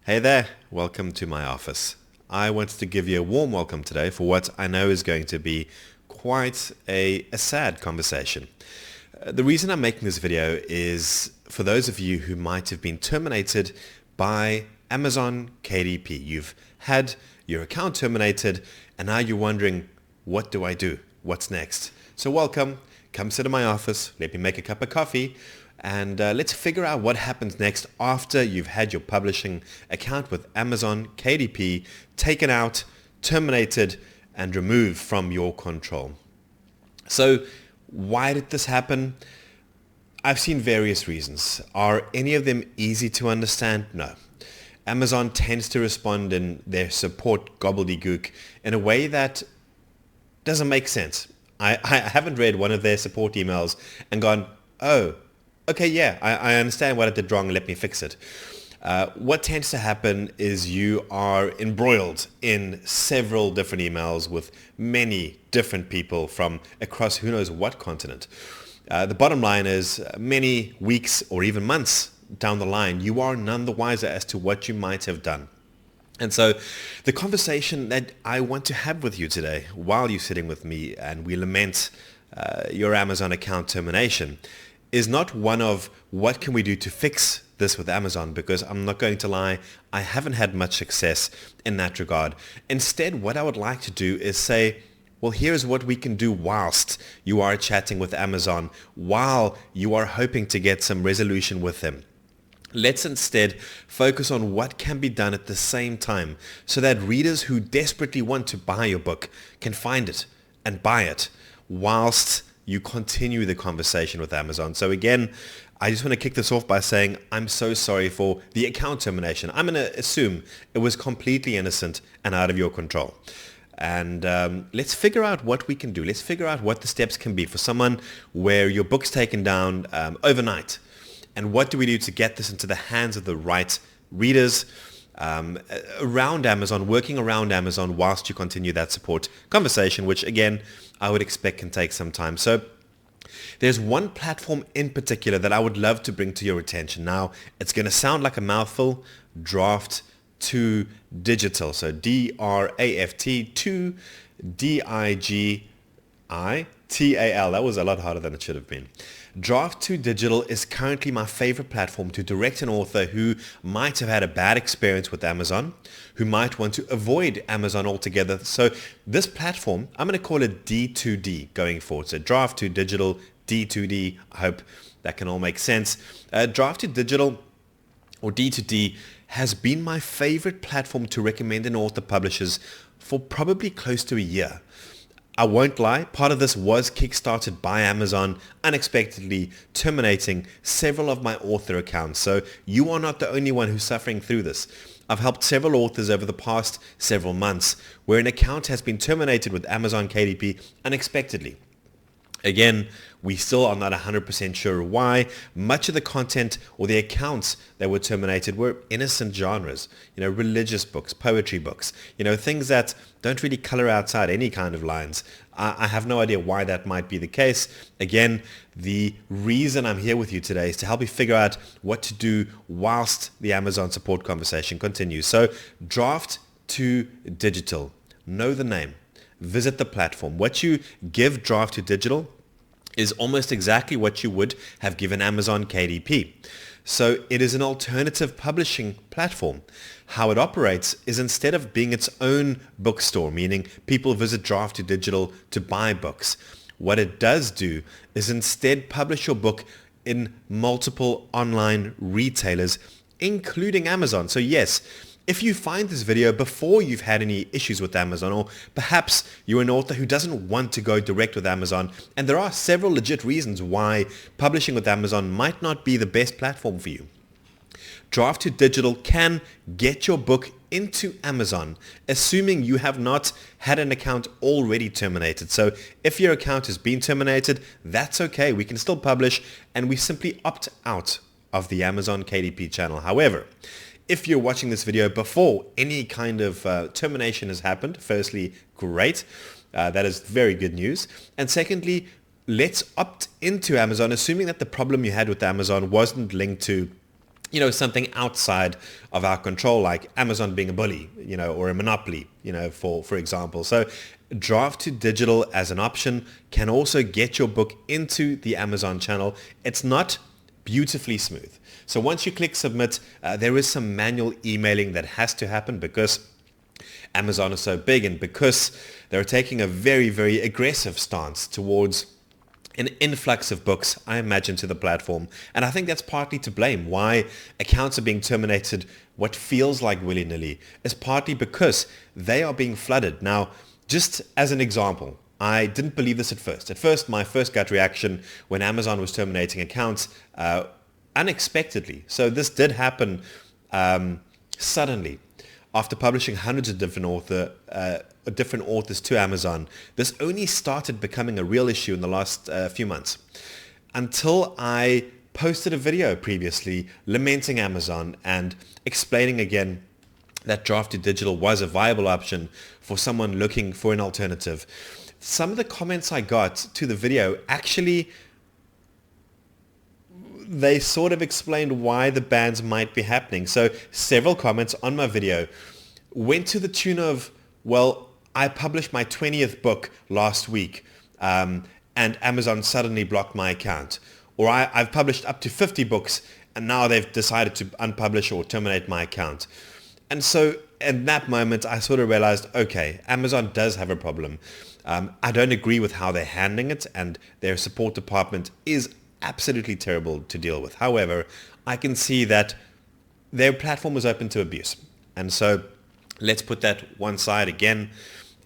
Hey there, welcome to my office. I wanted to give you a warm welcome today for what I know is going to be quite a sad conversation. The reason I'm making this video is for those of you who might have been terminated by Amazon KDP. You've had your account terminated and now you're wondering, what do I do? What's next? So welcome, come sit in my office, let me make a cup of coffee, and let's figure out what happens next after you've had your publishing account with Amazon KDP taken out, terminated, and removed from your control. So why did this happen? I've seen various reasons. Are any of them easy to understand? No. Amazon tends to respond in their support gobbledygook in a way that doesn't make sense. I haven't read one of their support emails and gone, oh, okay, yeah, I understand what I did wrong, let me fix it. What tends to happen is you are embroiled in several different emails with many different people from across who knows what continent. The bottom line is many weeks or even months down the line, you are none the wiser as to what you might have done. And so the conversation that I want to have with you today while you're sitting with me and we lament your Amazon account termination is not one of what can we do to fix this with Amazon, because I'm not going to lie, I haven't had much success in that regard. Instead, what I would like to do is say, well, here's what we can do whilst you are chatting with Amazon, while you are hoping to get some resolution with them. Let's instead focus on what can be done at the same time so that readers who desperately want to buy your book can find it and buy it whilst you continue the conversation with Amazon. So again, I just want to kick this off by saying I'm so sorry for the account termination. I'm going to assume it was completely innocent and out of your control. And let's figure out what we can do. Let's figure out what the steps can be for someone where your book's taken down overnight. And what do we do to get this into the hands of the right readers around Amazon, working around Amazon whilst you continue that support conversation, which again, I would expect can take some time. So there's one platform in particular that I would love to bring to your attention. Now, it's going to sound like a mouthful, Draft2Digital. So Draft2Digital. That was a lot harder than it should have been. Draft2Digital is currently my favorite platform to direct an author who might have had a bad experience with Amazon, who might want to avoid Amazon altogether. So this platform, I'm going to call it D2D going forward. So Draft2Digital, D2D, I hope that can all make sense. Draft2Digital or D2D has been my favorite platform to recommend an author publishers for probably close to a year. I won't lie, part of this was kickstarted by Amazon unexpectedly terminating several of my author accounts. So you are not the only one who's suffering through this. I've helped several authors over the past several months where an account has been terminated with Amazon KDP unexpectedly. Again, we still are not 100% sure why. Much of the content or the accounts that were terminated were innocent genres, religious books, poetry books, things that don't really color outside any kind of lines. I have no idea why that might be the case. Again, the reason I'm here with you today is to help you figure out what to do whilst the Amazon support conversation continues. So Draft2Digital, know the name. Visit the platform. What you give Draft2Digital is almost exactly what you would have given Amazon KDP. So it is an alternative publishing platform. How it operates is instead of being its own bookstore, meaning people visit Draft2Digital to buy books, what it does do is instead publish your book in multiple online retailers, including Amazon. So yes, if you find this video before you've had any issues with Amazon, or perhaps you're an author who doesn't want to go direct with Amazon, and there are several legit reasons why publishing with Amazon might not be the best platform for you, Draft2Digital can get your book into Amazon, assuming you have not had an account already terminated. So if your account has been terminated, that's okay. We can still publish, and we simply opt out of the Amazon KDP channel. However, if you're watching this video before any kind of termination has happened, firstly, great. That is very good news. And secondly, let's opt into Amazon, assuming that the problem you had with Amazon wasn't linked to something outside of our control, like Amazon being a bully, or a monopoly, for example. So Draft2Digital as an option can also get your book into the Amazon channel. It's not beautifully smooth. So once you click submit, there is some manual emailing that has to happen because Amazon is so big and because they're taking a very, very aggressive stance towards an influx of books, I imagine, to the platform. And I think that's partly to blame. Why accounts are being terminated, what feels like willy-nilly, is partly because they are being flooded. Now, just as an example, I didn't believe this at first. At first, my first gut reaction when Amazon was terminating accounts, unexpectedly. So this did happen suddenly. After publishing hundreds of different authors to Amazon, this only started becoming a real issue in the last few months. Until I posted a video previously lamenting Amazon and explaining again that Draft2Digital was a viable option for someone looking for an alternative. Some of the comments I got to the video actually, they sort of explained why the bans might be happening. So several comments on my video went to the tune of, well, I published my 20th book last week and Amazon suddenly blocked my account. Or I've published up to 50 books and now they've decided to unpublish or terminate my account. And so in that moment, I sort of realized, okay, Amazon does have a problem. I don't agree with how they're handling it, and their support department is absolutely terrible to deal with. However, I can see that their platform is open to abuse. And so let's put that one side again.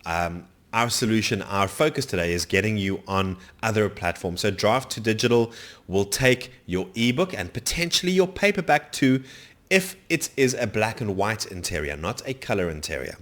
Our solution, our focus today is getting you on other platforms. So Draft2Digital will take your ebook and potentially your paperback too, if it is a black and white interior, not a color interior.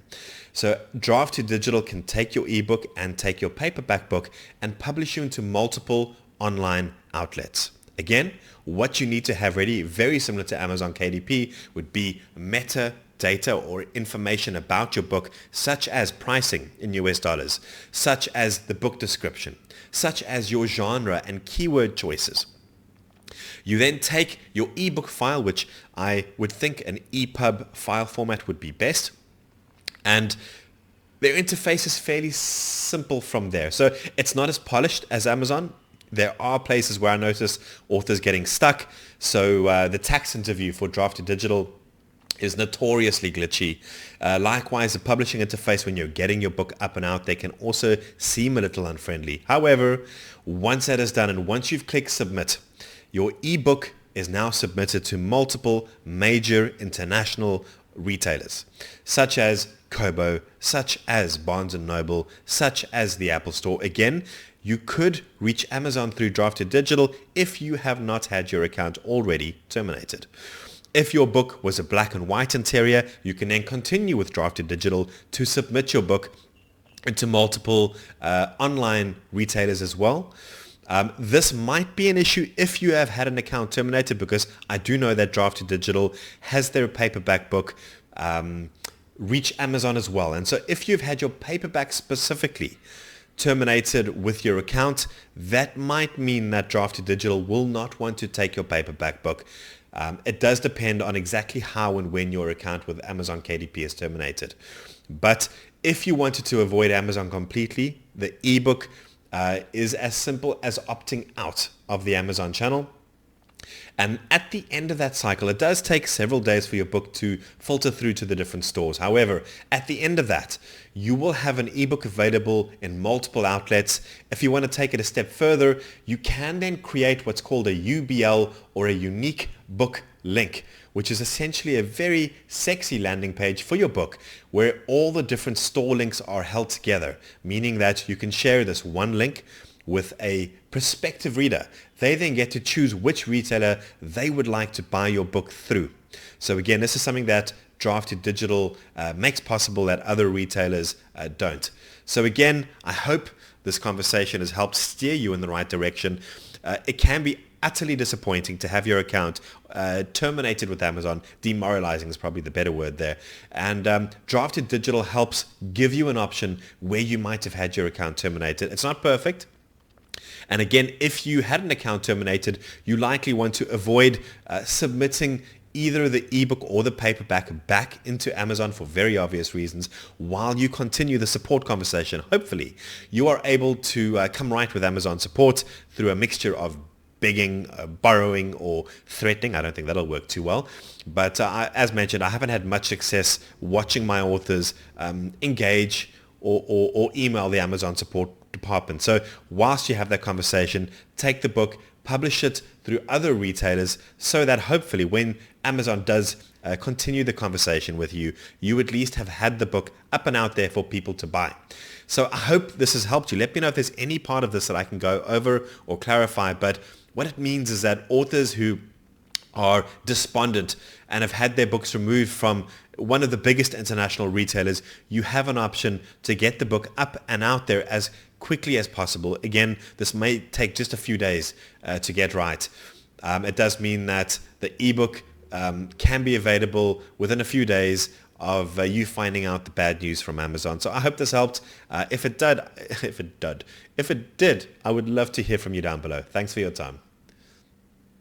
So Draft2Digital can take your ebook and take your paperback book and publish you into multiple online outlets. Again, what you need to have ready, very similar to Amazon KDP, would be metadata or information about your book, such as pricing in US dollars, such as the book description, such as your genre and keyword choices. You then take your ebook file, which I would think an EPUB file format would be best, and their interface is fairly simple from there. So it's not as polished as Amazon. There are places where I notice authors getting stuck. So the tax interview for Draft2Digital is notoriously glitchy. Likewise, the publishing interface when you're getting your book up and out, they can also seem a little unfriendly. However, once that is done and once you've clicked submit, your ebook is now submitted to multiple major international retailers, such as Kobo, such as Barnes & Noble, such as the Apple Store. Again, you could reach Amazon through Draft2Digital if you have not had your account already terminated. If your book was a black and white interior, you can then continue with Draft2Digital to submit your book into multiple online retailers as well. This might be an issue if you have had an account terminated, because I do know that Draft2Digital has their paperback book reach Amazon as well. And so if you've had your paperback specifically terminated with your account, that might mean that Draft2Digital will not want to take your paperback book. It does depend on exactly how and when your account with Amazon KDP is terminated. But if you wanted to avoid Amazon completely, the ebook is as simple as opting out of the Amazon channel. And at the end of that cycle, it does take several days for your book to filter through to the different stores. However, at the end of that, you will have an ebook available in multiple outlets. If you want to take it a step further, you can then create what's called a UBL, or a unique book link, which is essentially a very sexy landing page for your book where all the different store links are held together, meaning that you can share this one link with a prospective reader. They then get to choose which retailer they would like to buy your book through. So again, this is something that Draft2Digital makes possible that other retailers don't. So again, I hope this conversation has helped steer you in the right direction. It can be utterly disappointing to have your account terminated with Amazon. Demoralizing is probably the better word there. And Draft2Digital helps give you an option where you might have had your account terminated. It's not perfect. And again, if you had an account terminated, you likely want to avoid submitting either the ebook or the paperback back into Amazon for very obvious reasons while you continue the support conversation. Hopefully, you are able to come right with Amazon support through a mixture of begging, borrowing, or threatening. I don't think that'll work too well. But as mentioned, I haven't had much success watching my authors engage or email the Amazon support department. So whilst you have that conversation, take the book, publish it through other retailers so that hopefully when Amazon does continue the conversation with you, you at least have had the book up and out there for people to buy. So I hope this has helped you. Let me know if there's any part of this that I can go over or clarify. But what it means is that authors who are despondent and have had their books removed from one of the biggest international retailers, you have an option to get the book up and out there as quickly as possible. Again, this may take just a few days to get right. It does mean that the ebook can be available within a few days of you finding out the bad news from Amazon. So I hope this helped. If it did, I would love to hear from you down below. Thanks for your time.